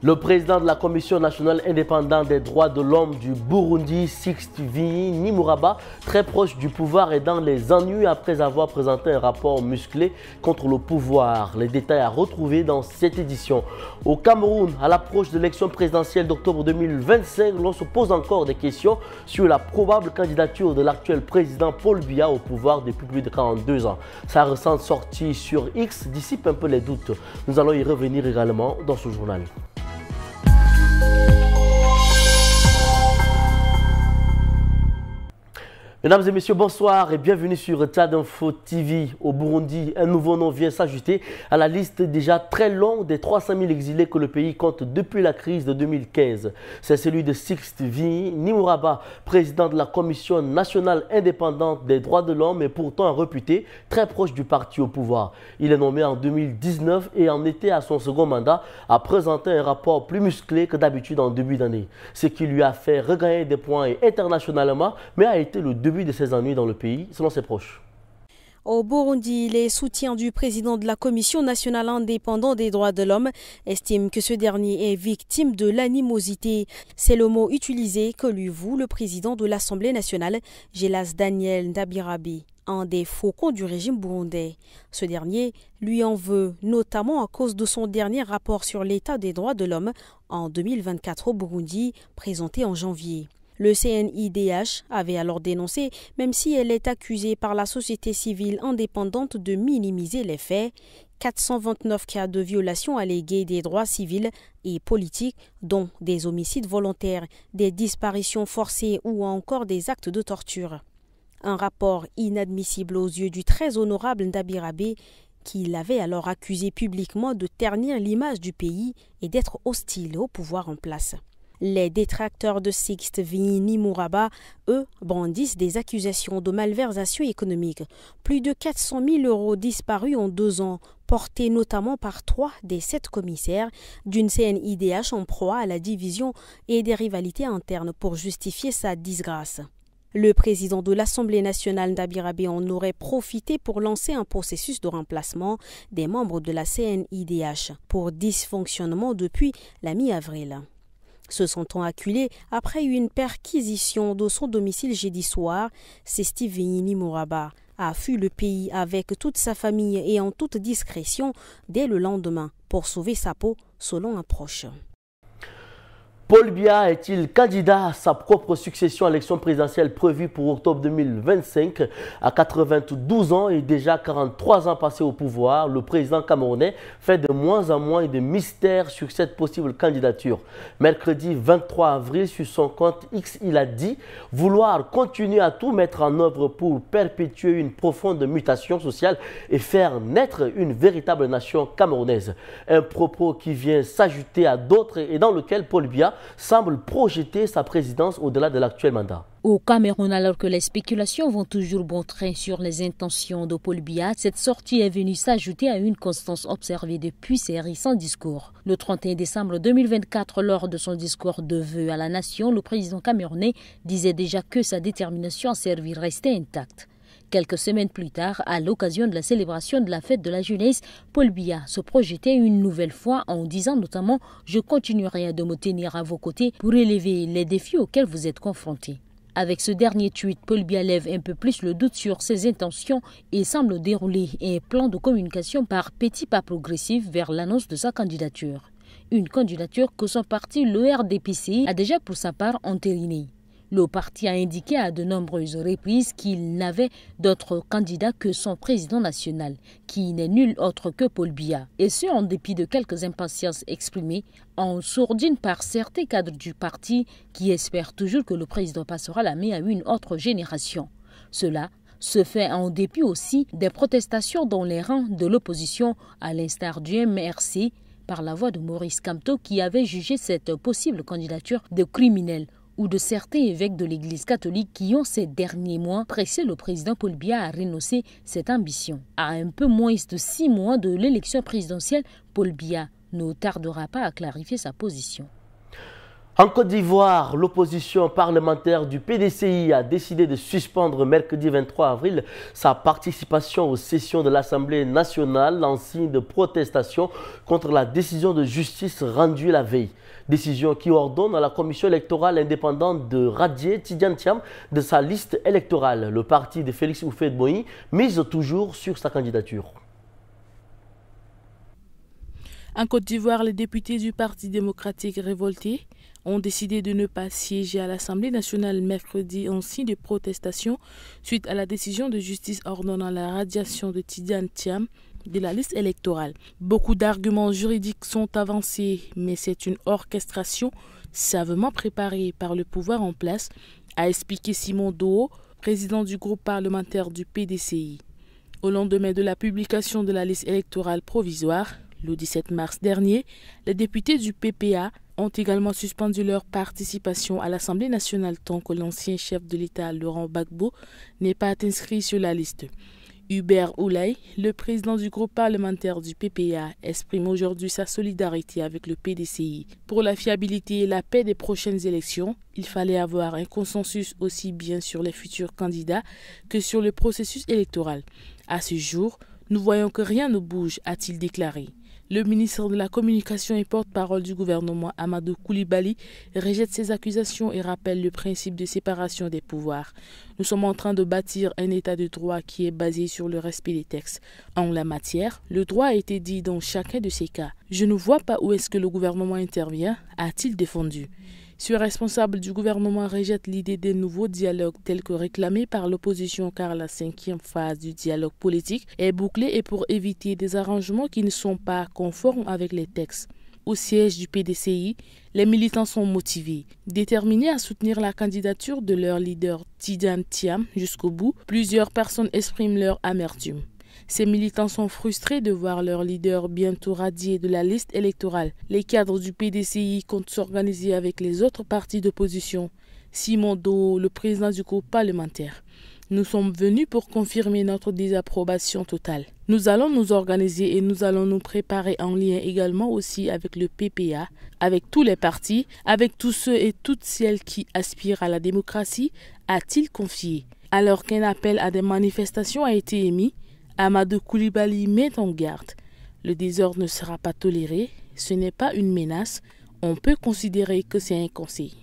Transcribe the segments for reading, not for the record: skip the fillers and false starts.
Le président de la Commission nationale indépendante des droits de l'homme du Burundi, Sixte Nimuraba, très proche du pouvoir et dans les ennuis après avoir présenté un rapport musclé contre le pouvoir. Les détails à retrouver dans cette édition. Au Cameroun, à l'approche de l'élection présidentielle d'octobre 2025, l'on se pose encore des questions sur la probable candidature de l'actuel président Paul Biya au pouvoir depuis plus de 42 ans. Sa récente sortie sur X dissipe un peu les doutes. Nous allons y revenir également dans ce journal. Mesdames et messieurs, bonsoir et bienvenue sur Tchad Info TV. Au Burundi, un nouveau nom vient s'ajouter à la liste déjà très longue des 300 000 exilés que le pays compte depuis la crise de 2015. C'est celui de Sixte Nimuraba, président de la Commission nationale indépendante des droits de l'homme et pourtant réputé très proche du parti au pouvoir. Il est nommé en 2019 et en était à son second mandat a présenté un rapport plus musclé que d'habitude en début d'année. Ce qui lui a fait regagner des points internationalement, mais a été le début de ses ennuis dans le pays, selon ses proches. Au Burundi, les soutiens du président de la Commission nationale indépendante des droits de l'homme estiment que ce dernier est victime de l'animosité. C'est le mot utilisé que lui voue le président de l'Assemblée nationale, Gélas Daniel Ndabirabe, un des faucons du régime burundais. Ce dernier lui en veut, notamment à cause de son dernier rapport sur l'état des droits de l'homme en 2024 au Burundi, présenté en janvier. Le CNIDH avait alors dénoncé, même si elle est accusée par la société civile indépendante de minimiser les faits, 429 cas de violation allégués des droits civils et politiques, dont des homicides volontaires, des disparitions forcées ou encore des actes de torture. Un rapport inadmissible aux yeux du très honorable Ndabirabe, qui l'avait alors accusé publiquement de ternir l'image du pays et d'être hostile au pouvoir en place. Les détracteurs de Sixte Nimuraba, eux, brandissent des accusations de malversation économique. Plus de 400 000 euros disparus en 2 ans, portés notamment par 3 des 7 commissaires d'une CNIDH en proie à la division et des rivalités internes pour justifier sa disgrâce. Le président de l'Assemblée nationale Ndabirabe en aurait profité pour lancer un processus de remplacement des membres de la CNIDH pour dysfonctionnement depuis la mi-avril. Se sentant acculé après une perquisition de son domicile jeudi soir, Sixte Nimuraba a fui le pays avec toute sa famille et en toute discrétion dès le lendemain pour sauver sa peau, selon un proche. Paul Biya est-il candidat à sa propre succession à l'élection présidentielle prévue pour octobre 2025? À 92 ans et déjà 43 ans passés au pouvoir, le président camerounais fait de moins en moins de mystère sur cette possible candidature. Mercredi 23 avril, sur son compte X, il a dit vouloir continuer à tout mettre en œuvre pour perpétuer une profonde mutation sociale et faire naître une véritable nation camerounaise. Un propos qui vient s'ajouter à d'autres et dans lequel Paul Biya semble projeter sa présidence au-delà de l'actuel mandat. Au Cameroun, alors que les spéculations vont toujours bon train sur les intentions de Paul Biya, cette sortie est venue s'ajouter à une constance observée depuis ses récents discours. Le 31 décembre 2024, lors de son discours de vœux à la nation, le président camerounais disait déjà que sa détermination à servir restait intacte. Quelques semaines plus tard, à l'occasion de la célébration de la fête de la jeunesse, Paul Biya se projetait une nouvelle fois en disant notamment « Je continuerai de me tenir à vos côtés pour élever les défis auxquels vous êtes confrontés ». Avec ce dernier tweet, Paul Biya lève un peu plus le doute sur ses intentions et semble dérouler un plan de communication par petits pas progressifs vers l'annonce de sa candidature. Une candidature que son parti, le RDPC, a déjà pour sa part entérinée. Le parti a indiqué à de nombreuses reprises qu'il n'avait d'autre candidat que son président national, qui n'est nul autre que Paul Biya. Et ce, en dépit de quelques impatiences exprimées en sourdine par certains cadres du parti qui espèrent toujours que le président passera la main à une autre génération. Cela se fait en dépit aussi des protestations dans les rangs de l'opposition, à l'instar du MRC, par la voix de Maurice Kamto, qui avait jugé cette possible candidature de criminel, ou de certains évêques de l'Église catholique qui ont ces derniers mois pressé le président Paul Biya à renoncer cette ambition. À un peu moins de 6 mois de l'élection présidentielle, Paul Biya ne tardera pas à clarifier sa position. En Côte d'Ivoire, l'opposition parlementaire du PDCI a décidé de suspendre mercredi 23 avril sa participation aux sessions de l'Assemblée nationale en signe de protestation contre la décision de justice rendue la veille. Décision qui ordonne à la commission électorale indépendante de radier Tidiane Thiam de sa liste électorale. Le parti de Félix Houphouët-Boigny mise toujours sur sa candidature. En Côte d'Ivoire, les députés du Parti démocratique révoltés ont décidé de ne pas siéger à l'Assemblée nationale mercredi en signe de protestation suite à la décision de justice ordonnant la radiation de Tidiane Thiam de la liste électorale. Beaucoup d'arguments juridiques sont avancés, mais c'est une orchestration savamment préparée par le pouvoir en place, a expliqué Simon Doo, président du groupe parlementaire du PDCI. Au lendemain de la publication de la liste électorale provisoire, le 17 mars dernier, les députés du PPA ont également suspendu leur participation à l'Assemblée nationale tant que l'ancien chef de l'État, Laurent Gbagbo, n'est pas inscrit sur la liste. Hubert Oulay, le président du groupe parlementaire du PPA, exprime aujourd'hui sa solidarité avec le PDCI. Pour la fiabilité et la paix des prochaines élections, il fallait avoir un consensus aussi bien sur les futurs candidats que sur le processus électoral. À ce jour, nous voyons que rien ne bouge, a-t-il déclaré. Le ministre de la Communication et porte-parole du gouvernement, Amadou Koulibaly, rejette ces accusations et rappelle le principe de séparation des pouvoirs. Nous sommes en train de bâtir un état de droit qui est basé sur le respect des textes. En la matière, le droit a été dit dans chacun de ces cas. Je ne vois pas où est-ce que le gouvernement intervient, a-t-il défendu. Ce responsable du gouvernement rejette l'idée d'un nouveau dialogue tel que réclamé par l'opposition car la 5e phase du dialogue politique est bouclée et pour éviter des arrangements qui ne sont pas conformes avec les textes. Au siège du PDCI, les militants sont motivés, déterminés à soutenir la candidature de leur leader Tidiane Thiam jusqu'au bout. Plusieurs personnes expriment leur amertume. Ces militants sont frustrés de voir leur leader bientôt radié de la liste électorale. Les cadres du PDCI comptent s'organiser avec les autres partis d'opposition. Simon Doo, le président du groupe parlementaire. Nous sommes venus pour confirmer notre désapprobation totale. Nous allons nous organiser et nous allons nous préparer en lien également aussi avec le PPA, avec tous les partis, avec tous ceux et toutes celles qui aspirent à la démocratie, a-t-il confié. Alors qu'un appel à des manifestations a été émis, Amadou Koulibaly met en garde. Le désordre ne sera pas toléré, ce n'est pas une menace, on peut considérer que c'est un conseil.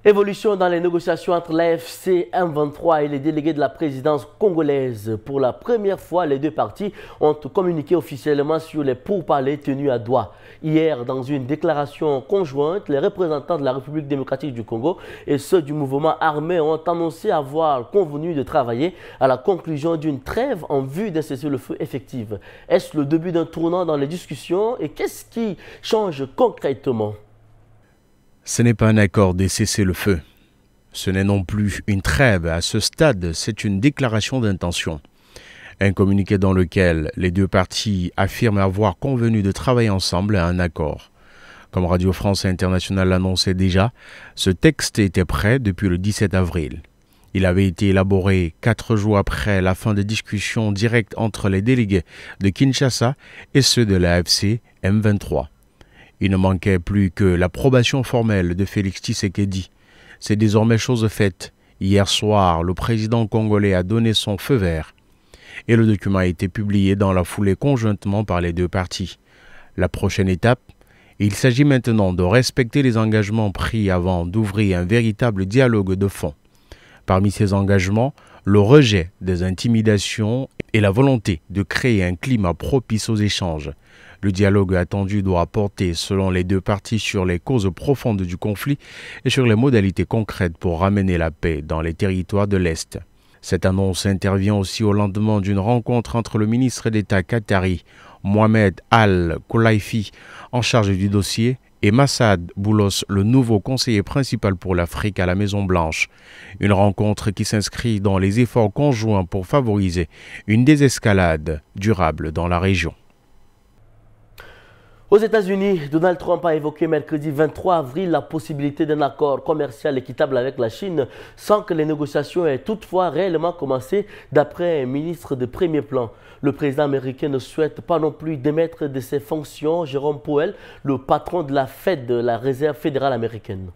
Évolution dans les négociations entre l'AFC M23 et les délégués de la présidence congolaise. Pour la première fois, les deux parties ont communiqué officiellement sur les pourparlers tenus à Douala. Hier, dans une déclaration conjointe, les représentants de la République démocratique du Congo et ceux du mouvement armé ont annoncé avoir convenu de travailler à la conclusion d'une trêve en vue d'un cessez-le-feu effectif. Est-ce le début d'un tournant dans les discussions et qu'est-ce qui change concrètement ? Ce n'est pas un accord de cessez-le-feu. Ce n'est non plus une trêve. À ce stade, c'est une déclaration d'intention. Un communiqué dans lequel les deux parties affirment avoir convenu de travailler ensemble à un accord. Comme Radio France Internationale l'annonçait déjà, ce texte était prêt depuis le 17 avril. Il avait été élaboré 4 jours après la fin des discussions directes entre les délégués de Kinshasa et ceux de l'AFC M23. Il ne manquait plus que l'approbation formelle de Félix Tshisekedi. C'est désormais chose faite. Hier soir, le président congolais a donné son feu vert. Et le document a été publié dans la foulée conjointement par les deux parties. La prochaine étape, il s'agit maintenant de respecter les engagements pris avant d'ouvrir un véritable dialogue de fond. Parmi ces engagements, le rejet des intimidations et la volonté de créer un climat propice aux échanges. Le dialogue attendu doit porter, selon les deux parties, sur les causes profondes du conflit et sur les modalités concrètes pour ramener la paix dans les territoires de l'Est. Cette annonce intervient aussi au lendemain d'une rencontre entre le ministre d'État qatari, Mohamed Al-Khulaifi, en charge du dossier, et Massad Boulos, le nouveau conseiller principal pour l'Afrique à la Maison-Blanche. Une rencontre qui s'inscrit dans les efforts conjoints pour favoriser une désescalade durable dans la région. Aux États-Unis, Donald Trump a évoqué mercredi 23 avril la possibilité d'un accord commercial équitable avec la Chine sans que les négociations aient toutefois réellement commencé, d'après un ministre de premier plan. Le président américain ne souhaite pas non plus démettre de ses fonctions Jérôme Powell, le patron de la Fed, de la Réserve fédérale américaine.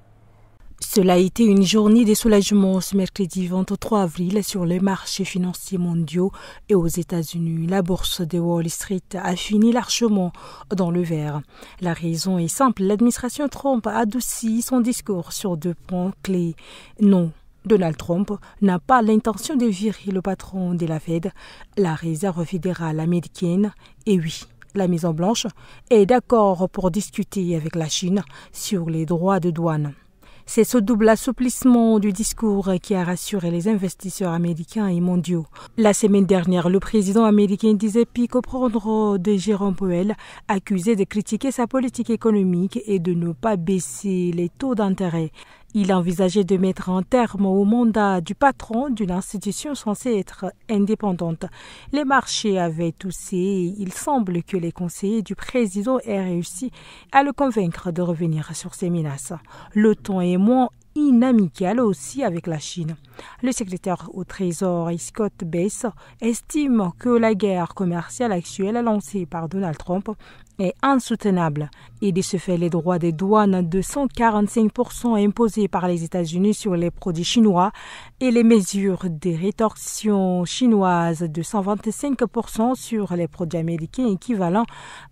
Cela a été une journée de soulagement ce mercredi 23 avril sur les marchés financiers mondiaux et aux États-Unis. La bourse de Wall Street a fini largement dans le vert. La raison est simple, l'administration Trump a adouci son discours sur 2 points clés. Non, Donald Trump n'a pas l'intention de virer le patron de la Fed, la Réserve fédérale américaine, et oui, la Maison-Blanche est d'accord pour discuter avec la Chine sur les droits de douane. C'est ce double assouplissement du discours qui a rassuré les investisseurs américains et mondiaux. La semaine dernière, le président américain disait comprendre de Jérôme Powell, accusé de critiquer sa politique économique et de ne pas baisser les taux d'intérêt. Il envisageait de mettre un terme au mandat du patron d'une institution censée être indépendante. Les marchés avaient toussé et il semble que les conseillers du président aient réussi à le convaincre de revenir sur ses menaces. Le ton est moins inamical aussi avec la Chine. Le secrétaire au Trésor Scott Bess estime que la guerre commerciale actuelle lancée par Donald Trump est insoutenable et de ce fait les droits des douanes de 145% imposés par les États-Unis sur les produits chinois et les mesures de rétorsion chinoises de 125% sur les produits américains équivalent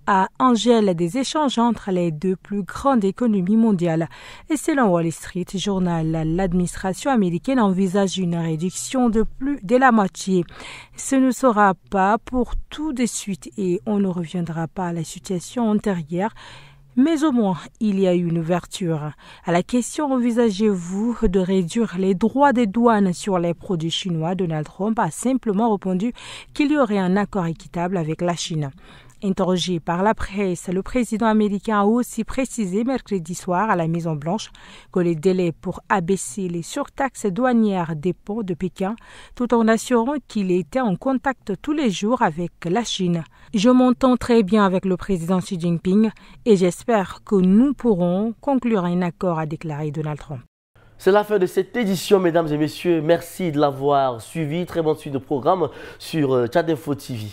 à un gel des échanges entre les 2 plus grandes économies mondiales. Et selon Wall Street Journal, l'administration américaine envisage une réduction de plus de la moitié. Ce ne sera pas pour tout de suite et on ne reviendra pas à la situation antérieure, mais au moins il y a une ouverture. À la question « Envisagez-vous de réduire les droits des douanes sur les produits chinois ?» Donald Trump a simplement répondu qu'il y aurait un accord équitable avec la Chine. Interrogé par la presse, le président américain a aussi précisé mercredi soir à la Maison-Blanche que les délais pour abaisser les surtaxes douanières dépendent de Pékin, tout en assurant qu'il était en contact tous les jours avec la Chine. « Je m'entends très bien avec le président Xi Jinping et j'espère que nous pourrons conclure un accord », a déclaré Donald Trump. C'est la fin de cette édition, mesdames et messieurs. Merci de l'avoir suivi. Très bonne suite de programme sur Tchad Info TV.